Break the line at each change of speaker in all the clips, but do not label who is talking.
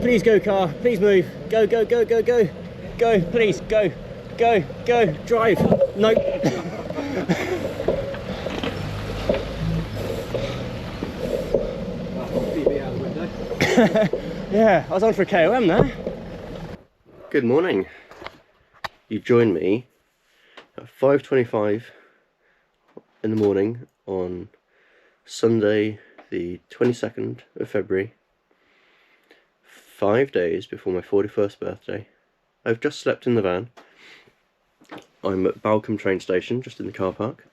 Please go, car. Please move. Go, go, go, go, go. Go, please, go. Go, go, drive. No. Yeah, I was on for a KOM there. Good morning. You've joined me at 5:25 in the morning on Sunday the 22nd of February, 5 days before my 41st birthday. I've just slept in the van. I'm at Balcombe train station, just in the car park.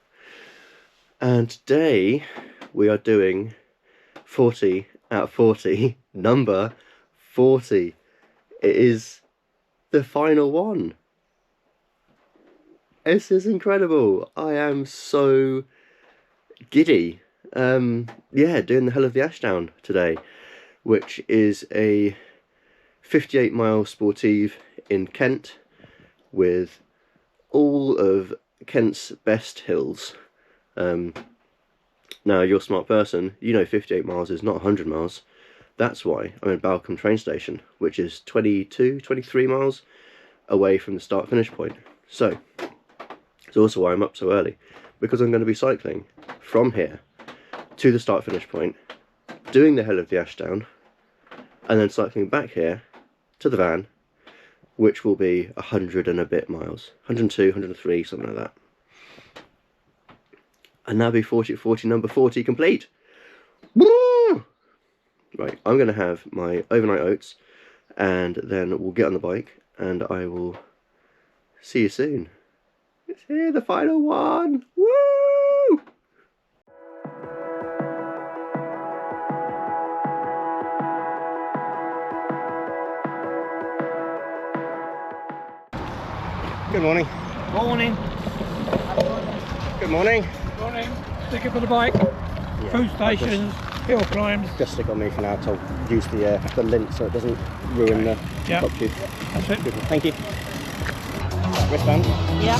And today we are doing 40 out of 40, number 40. It is the final one. This is incredible. I am so giddy. Yeah, doing the Hell of the Ashdown today, which is a 58-mile sportive in Kent with all of Kent's best hills. Now, you're a smart person, you know 58 miles is not 100 miles. That's why I'm in Balcombe train station, which is 22, 23 miles away from the start-finish point. So, it's also why I'm up so early, because I'm going to be cycling from here to the start-finish point, doing the Hell of the Ashdown, and then cycling back here to the van, which will be 100 and a bit miles. 102, 103, something like that. And that'll be 40 at 40, number 40 complete. Woo! Right, I'm going to have my overnight oats, and then we'll get on the bike, and I will see you soon. It's here, the final one. Woo! Good morning.
Morning.
Good morning.
Morning. Sticking for the bike.
Yeah,
Food stations, hill climbs.
just stick on me for now to use the lint so it doesn't ruin the
Yeah.
top tube.
That's it.
Good. Thank you. Wristband.
Yeah.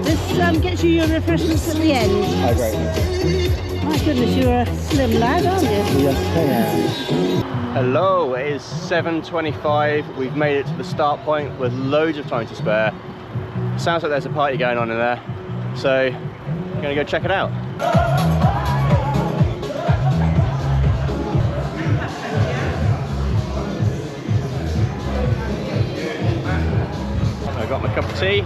This gets you your refreshments at the end.
Oh, great.
My goodness, you're a slim lad, aren't you?
Yes, I am. Hello, it is 7:25. We've made it to the start point with loads of time to spare. Sounds like there's a party going on in there, so I'm gonna go check it out. I got my cup of tea.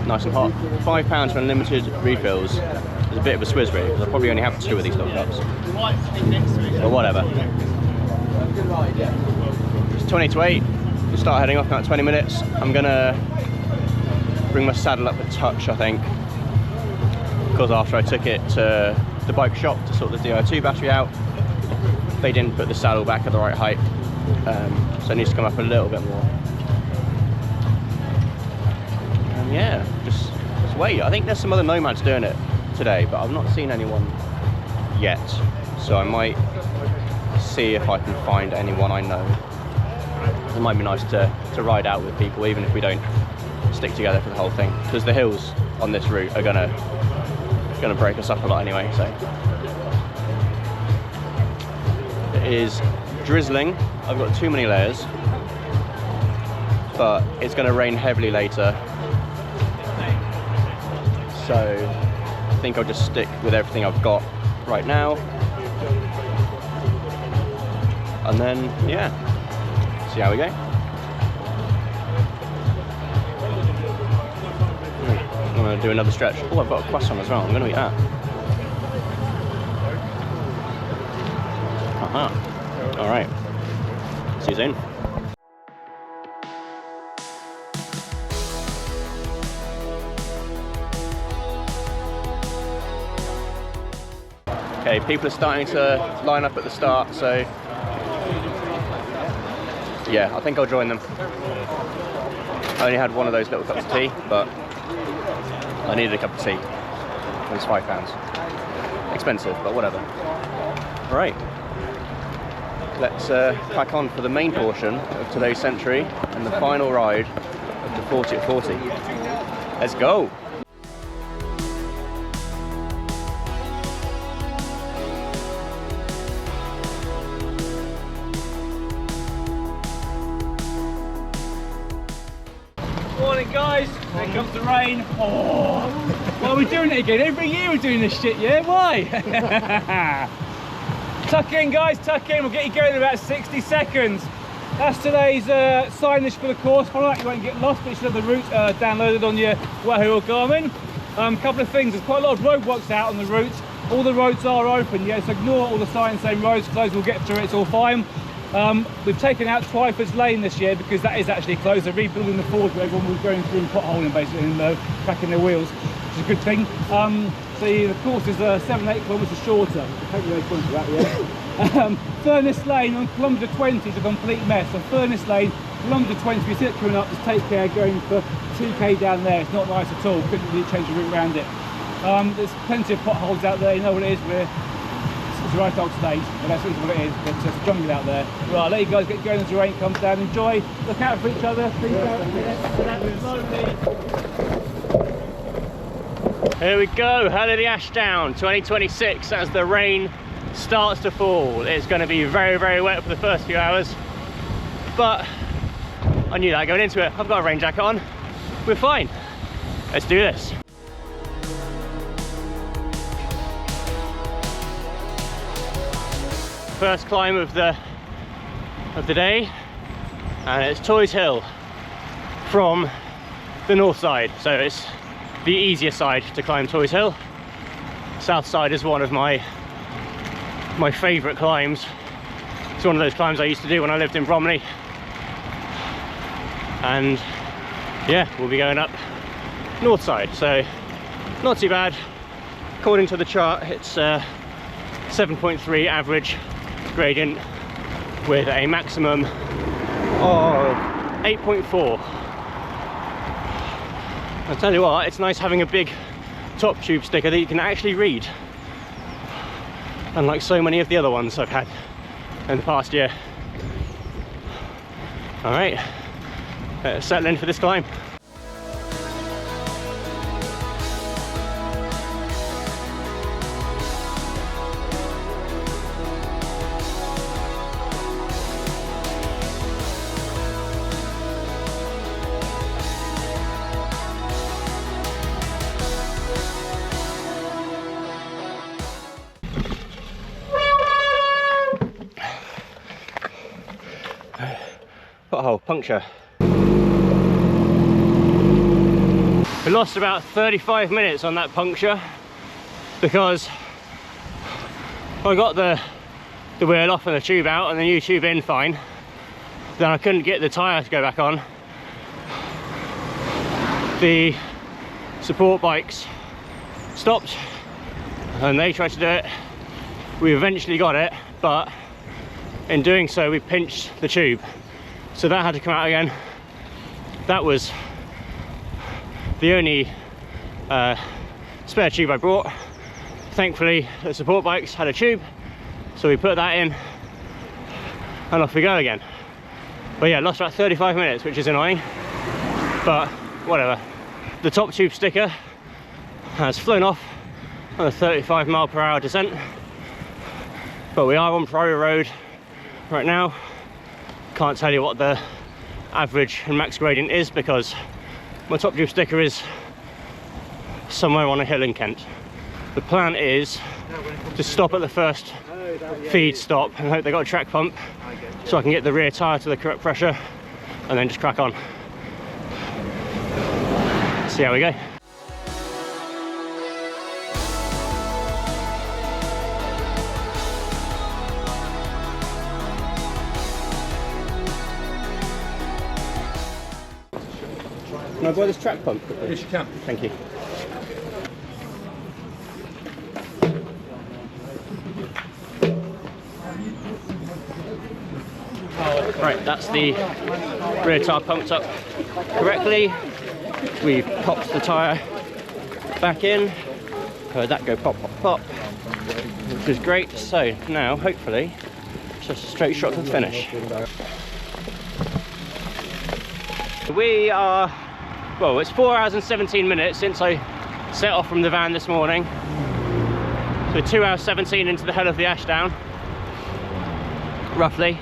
Nice and hot. £5 for unlimited refills. It's a bit of a swizz really, because I probably only have 2 of these little cups. But whatever. It's 20 to 8. We'll start heading off in about 20 minutes. I'm gonna bring my saddle up a touch, I think, because after I took it to the bike shop to sort the Di2 battery out, they didn't put the saddle back at the right height, so it needs to come up a little bit more. And yeah, just wait. I think there's some other nomads doing it today, but I've not seen anyone yet, so I might see if I can find anyone I know. It might be nice to ride out with people, even if we don't stick together for the whole thing, because the hills on this route are gonna break us up a lot anyway. So it is drizzling. I've got too many layers, but it's going to rain heavily later, so I think I'll just stick with everything I've got right now, and then yeah, see how we go. I'm going to do another stretch. Oh, I've got a croissant as well. I'm going to eat that. All right. See you soon. Okay, people are starting to line up at the start, so yeah, I think I'll join them. I only had one of those little cups of tea, but I needed a cup of tea. It was £5. Expensive, but whatever. All right, let's crack on for the main portion of today's century and the final ride of the 40 at 40. Let's go.
guys. Here comes the rain. Oh, why are we doing it again? Every year we're doing this shit, yeah? Why? Tuck in, guys, tuck in. We'll get you going in about 60 seconds. That's today's signage for the course. Follow that, you won't get lost, but you should have the route downloaded on your Wahoo or Garmin. Couple of things, there's quite a lot of roadworks out on the route. All the roads are open, yeah, so ignore all the signs saying roads closed, we'll get through it, it's all fine. We've taken out Twyford's Lane this year because that is actually closed. They're rebuilding the ford where everyone was going through and potholing basically and cracking their wheels, which is a good thing. So the course is 7-8 kilometres shorter. Take the 8 points for that, yeah. Furnace Lane on kilometre 20 is a complete mess. So Furnace Lane, kilometre 20, if you see it coming up, just take care going for 2k down there. It's not nice at all. Couldn't really change the route around it. There's plenty of potholes out there. You know what it is. It's a right old stage, but that's what it is. But it's jungle out there. Right, I'll let you guys get going as the rain comes down. Enjoy. Look out for each other. Please
Here we go, Hell of the Ashdown 2026 as the rain starts to fall. It's going to be very, very wet for the first few hours, but I knew that going into it. I've got a rain jacket on. We're fine. Let's do this. First climb of the day, and it's Toys Hill from the north side, so it's the easier side to climb Toys Hill. South side is one of my favourite climbs. It's one of those climbs I used to do when I lived in Bromley, and yeah, we'll be going up north side, so not too bad. According to the chart, it's 7.3 average gradient with a maximum of 8.4. I'll tell you what, it's nice having a big top tube sticker that you can actually read, unlike so many of the other ones I've had in the past year. All right, let's settle in for this climb. Pothole puncture. We lost about 35 minutes on that puncture because I got the wheel off and the tube out and the new tube in fine. Then I couldn't get the tyre to go back on. The support bikes stopped and they tried to do it. We eventually got it, but in doing so we pinched the tube. So that had to come out again. That was the only spare tube I brought. Thankfully, the support bikes had a tube, so we put that in and off we go again. But yeah, lost about 35 minutes, which is annoying, but whatever. The top tube sticker has flown off on a 35 mph descent, but we are on Priory Road right now. Can't tell you what the average and max gradient is because my top tube sticker is somewhere on a hill in Kent. The plan is to stop at the first feed stop and hope they got a track pump so I can get the rear tyre to the correct pressure and then just crack on. See how we go. Can I buy this track pump quickly?
Yes, you can.
Thank you. Right, that's the rear tyre pumped up correctly. We've popped the tyre back in. Heard that go pop, pop, pop, which is great. So now, hopefully, it's just a straight shot to the finish. We are, well, it's 4 hours and 17 minutes since I set off from the van this morning. So 2 hours 17 into the hell of the Ashdown, roughly.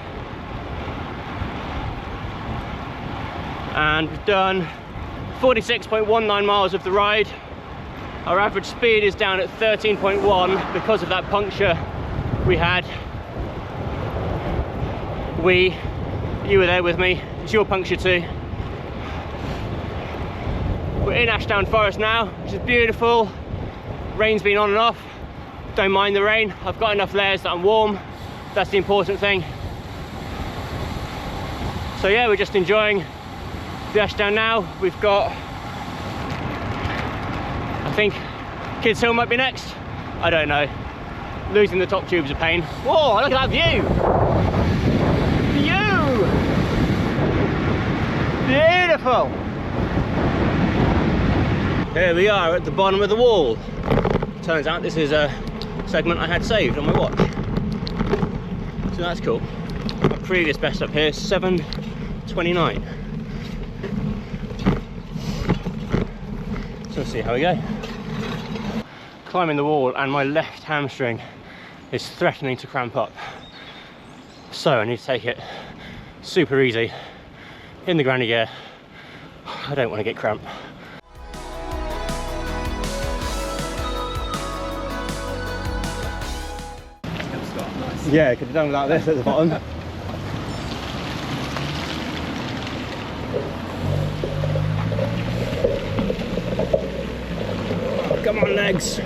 And we've done 46.19 miles of the ride. Our average speed is down at 13.1 because of that puncture we had. You were there with me, it's your puncture too. We're in Ashdown Forest now, which is beautiful. Rain's been on and off. Don't mind the rain. I've got enough layers that I'm warm. That's the important thing. So yeah, we're just enjoying the Ashdown now. We've got, I think, Kids Hill might be next. I don't know. Losing the top tube's a pain. Whoa, look at that view! View! Beautiful! Here we are at the bottom of the wall. Turns out this is a segment I had saved on my watch. So that's cool. My previous best up here, 7:29. So let's see how we go. Climbing the wall and my left hamstring is threatening to cramp up. So I need to take it super easy in the granny gear. I don't want to get cramp. Yeah, could have done without this at the bottom. Come on, legs.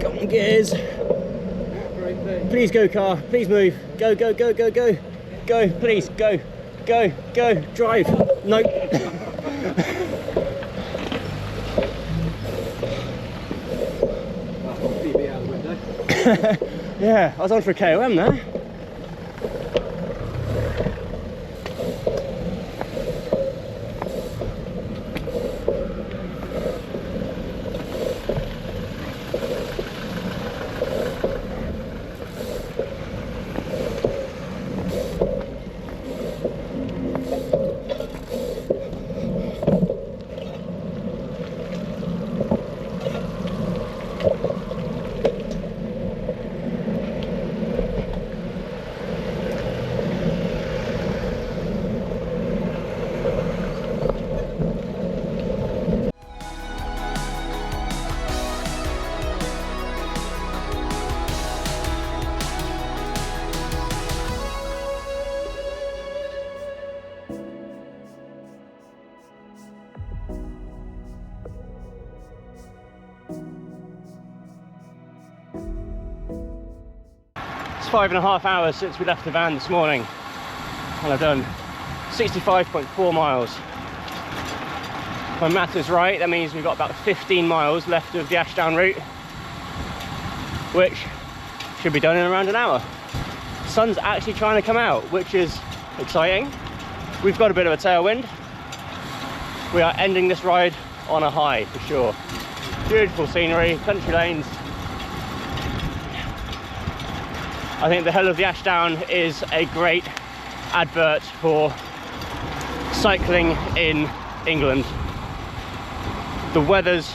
Come on, gears. Please go, car. Please move. Go, go, go, go, go. Go, please, go. Go, go, drive. Nope. Yeah, I was on for a KOM there. It's 5.5 hours since we left the van this morning and I've done 65.4 miles. If my math is right, that means we've got about 15 miles left of the Ashdown route, which should be done in around an hour. The sun's actually trying to come out, which is exciting. We've got a bit of a tailwind. We are ending this ride on a high for sure. Beautiful scenery, country lanes. I think the Hill of the Ashdown is a great advert for cycling in England. The weather's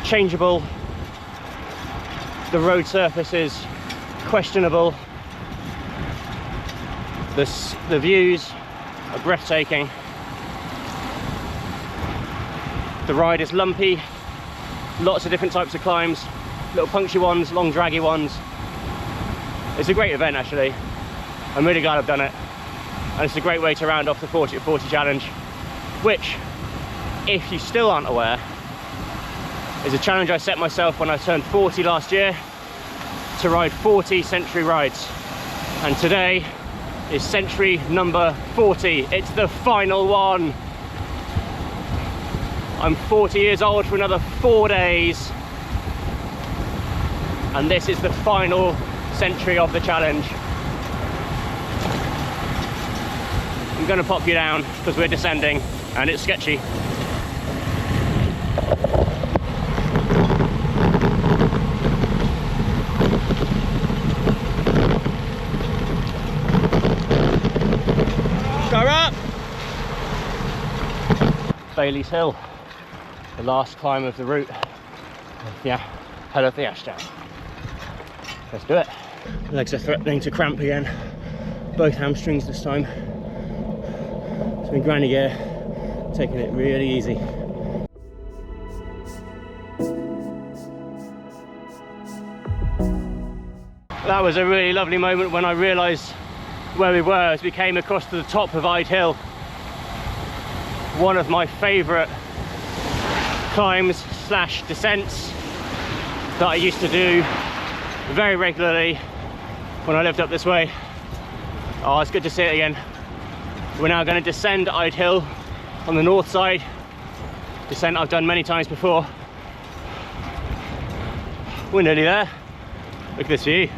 changeable, the road surface is questionable, the views are breathtaking, the ride is lumpy, lots of different types of climbs, little punchy ones, long draggy ones. It's a great event actually. I'm really glad I've done it. And it's a great way to round off the 40 at 40 challenge, which, if you still aren't aware, is a challenge I set myself when I turned 40 last year to ride 40 century rides. And today is century number 40. It's the final one. I'm 40 years old for another 4 days. And this is the final century of the challenge. I'm going to pop you down because we're descending and it's sketchy. Go up! Bailey's Hill, the last climb of the route. Yeah, Hill of the Ashdown. Let's do it. Legs are threatening to cramp again. Both hamstrings this time. So in granny gear, taking it really easy. That was a really lovely moment when I realised where we were as we came across to the top of Ide Hill. One of my favourite climbs slash descents that I used to do very regularly when I lived up this way. Oh, it's good to see it again. We're now going to descend Ide Hill on the north side. Descent I've done many times before. We're nearly there. Look at this view.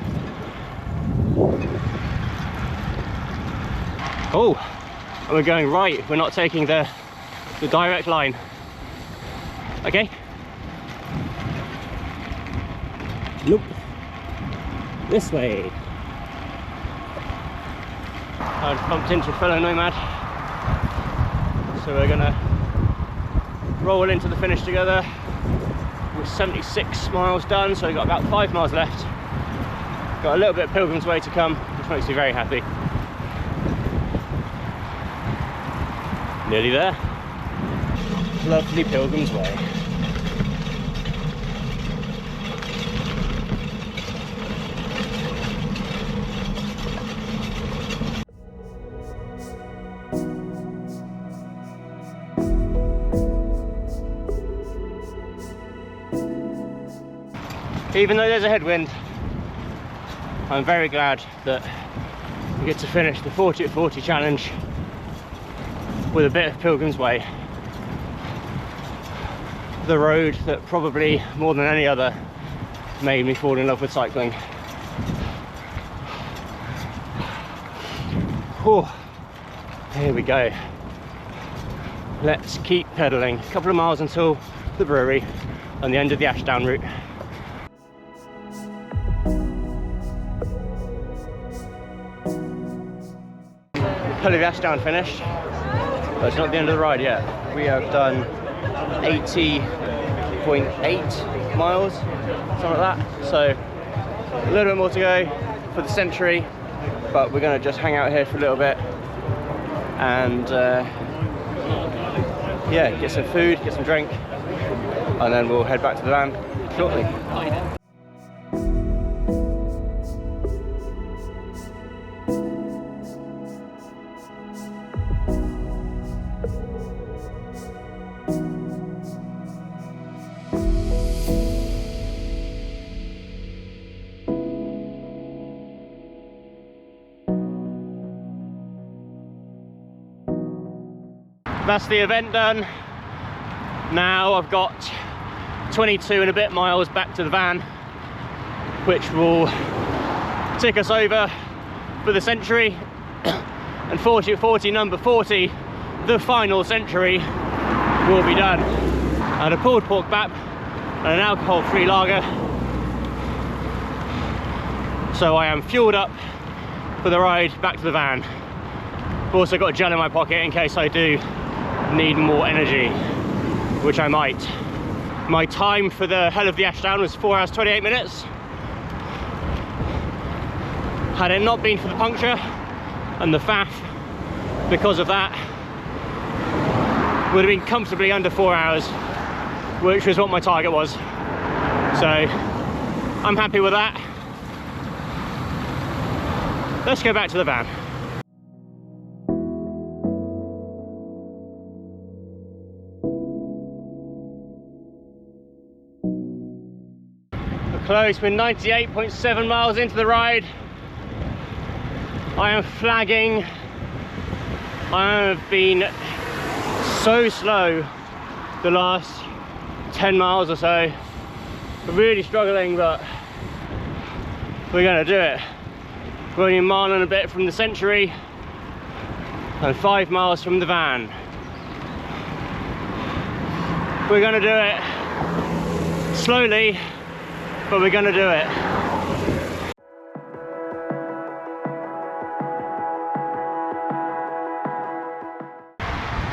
Oh, and we're going right. We're not taking the direct line. Okay. Nope. This way. I've bumped into a fellow nomad. So we're gonna roll into the finish together. We're 76 miles done, so we've got about 5 miles left. Got a little bit of Pilgrim's Way to come, which makes me very happy. Nearly there. Lovely Pilgrim's Way. Even though there's a headwind, I'm very glad that we get to finish the 40 at 40 challenge with a bit of Pilgrim's Way. The road that probably more than any other made me fall in love with cycling. Whew. Here we go. Let's keep pedaling. A couple of miles until the brewery and the end of the Ashdown route. Pull of Ashdown finished, but it's not the end of the ride yet. We have done 80.8 miles, something like that. So a little bit more to go for the century, but we're going to just hang out here for a little bit and yeah, get some food, get some drink, and then we'll head back to the van shortly. That's the event done. Now I've got 22 and a bit miles back to the van, which will tick us over for the century. And 40 at 40, number 40, the final century, will be done. And a pulled pork bap and an alcohol-free lager. So I am fueled up for the ride back to the van. I've also got a gel in my pocket in case I do need more energy, which I might. My time for the hell of the Ashdown was 4 hours 28 minutes. Had it not been for the puncture and the faff, because of that, would have been comfortably under 4 hours, which was what my target was. So I'm happy with that. Let's go back to the van. Close, we're 98.7 miles into the ride. I am flagging. I have been so slow the last 10 miles or so. Really struggling, but we're gonna do it. We're only a mile and a bit from the century and 5 miles from the van. We're gonna do it slowly, but we're gonna do it.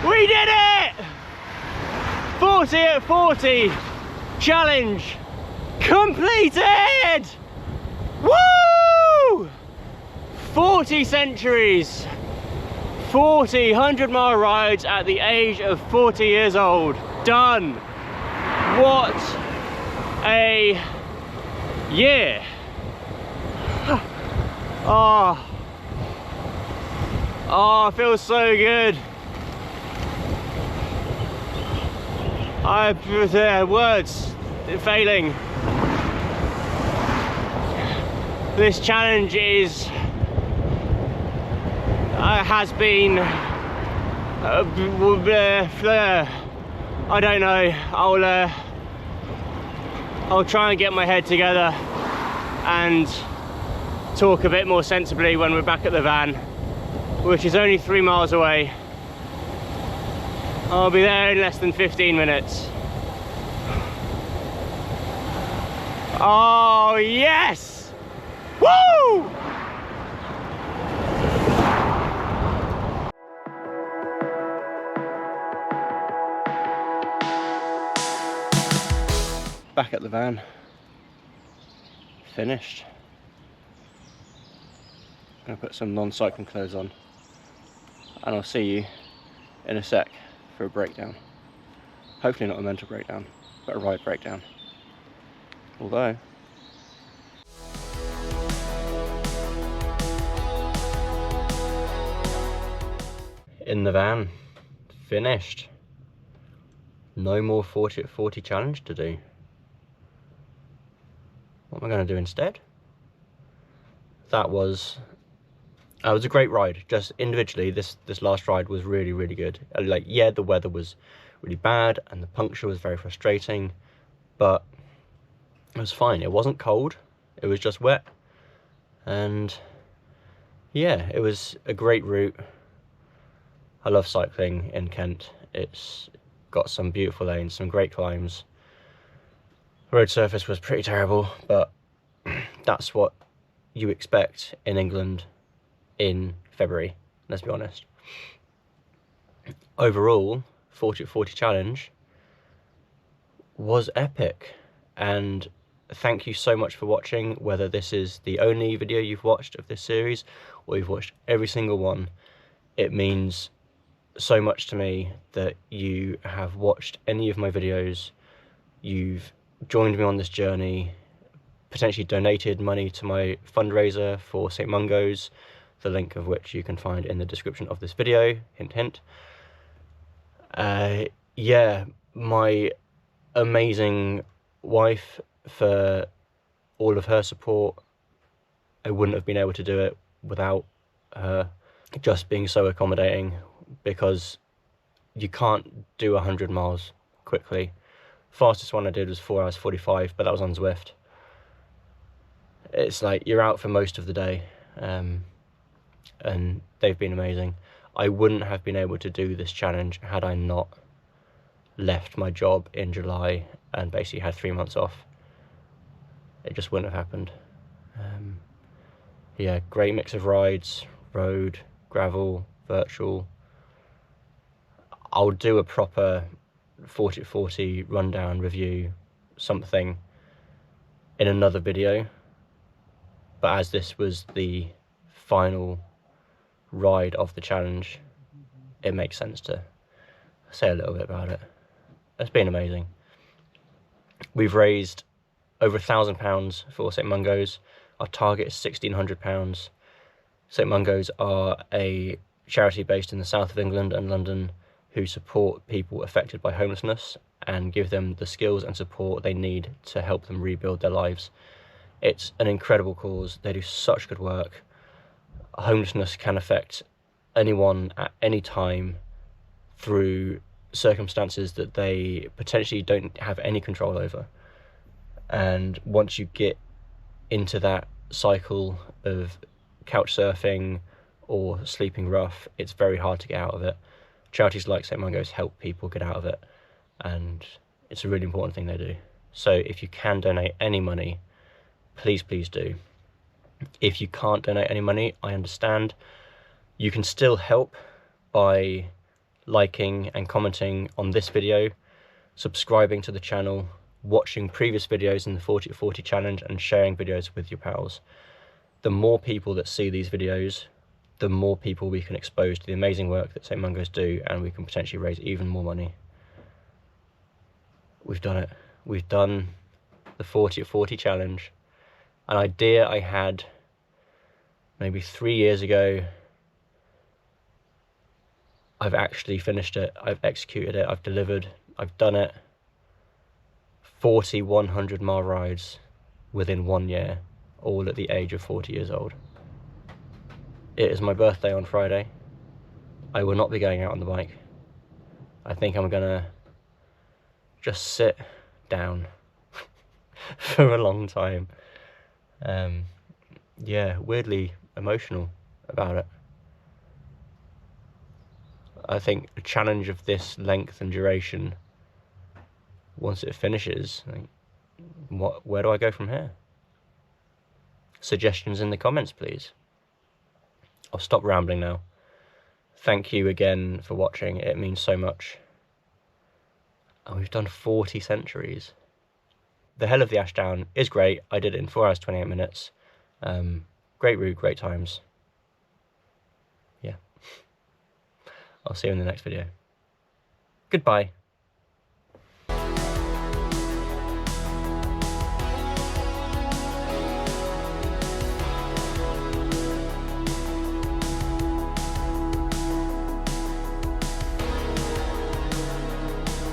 We did it! 40 at 40 challenge completed! Woo! 40 centuries, 40 100-mile rides at the age of 40 years old. Done. What a year. Oh, it feels so good. Words failing. This challenge has been I don't know. I'll try and get my head together and talk a bit more sensibly when we're back at the van, which is only 3 miles away. I'll be there in less than 15 minutes. Oh yes! Woo! Back at the van, finished. I'm gonna put some non-cycling clothes on and I'll see you in a sec for a breakdown. Hopefully not a mental breakdown, but a ride breakdown. Although in the van, finished. No more 40 at 40 challenge to do. What am I going to do instead? That was a great ride. Just individually, this last ride was really, really good. Like, yeah, the weather was really bad and the puncture was very frustrating, but it was fine. It wasn't cold, it was just wet. And yeah, it was a great route. I love cycling in Kent. It's got some beautiful lanes, some great climbs. Road surface was pretty terrible, but that's what you expect in England in February, let's be honest. Overall, 40 at 40 challenge was epic, and thank you so much for watching, whether this is the only video you've watched of this series or you've watched every single one. It means so much to me that you have watched any of my videos, you've joined me on this journey, potentially donated money to my fundraiser for St Mungo's, the link of which you can find in the description of this video, hint hint. Yeah, my amazing wife, for all of her support. I wouldn't have been able to do it without her just being so accommodating, because you can't do 100 miles quickly. Fastest one I did was 4 hours 45, but that was on Zwift. It's like you're out for most of the day, and they've been amazing. I wouldn't have been able to do this challenge had I not left my job in July and basically had 3 months off. It just wouldn't have happened. Yeah, great mix of rides, road, gravel, virtual. I'll do a proper 40 at 40 rundown review, something, in another video, but as this was the final ride of the challenge, it makes sense to say a little bit about it. It's been amazing. We've raised over £1,000 for St Mungo's. Our target is £1,600. St Mungo's are a charity based in the south of England and London who support people affected by homelessness and give them the skills and support they need to help them rebuild their lives. It's an incredible cause. They do such good work. Homelessness can affect anyone at any time through circumstances that they potentially don't have any control over. And once you get into that cycle of couch surfing or sleeping rough, it's very hard to get out of it. Charities like St Mungo's help people get out of it, and it's a really important thing they do. So if you can donate any money, please do. If you can't donate any money, I understand. You can still help by liking and commenting on this video, subscribing to the channel, watching previous videos in the 40 at 40 challenge, and sharing videos with your pals. The more people that see these videos, the more people we can expose to the amazing work that St Mungo's do, and we can potentially raise even more money. We've done it. We've done the 40 at 40 challenge. An idea I had maybe 3 years ago. I've actually finished it. I've executed it. I've delivered. I've done it. 40 100-mile rides within 1 year, all at the age of 40 years old. It is my birthday on Friday. I will not be going out on the bike. I think I'm gonna just sit down for a long time. Yeah, weirdly emotional about it. I think a challenge of this length and duration, once it finishes, where do I go from here? Suggestions in the comments, please. I'll stop rambling now. Thank you again for watching. It means so much. And we've done 40 centuries. The hell of the Ashdown is great. I did it in 4 hours 28 minutes. Great route, great times. Yeah. I'll see you in the next video. Goodbye.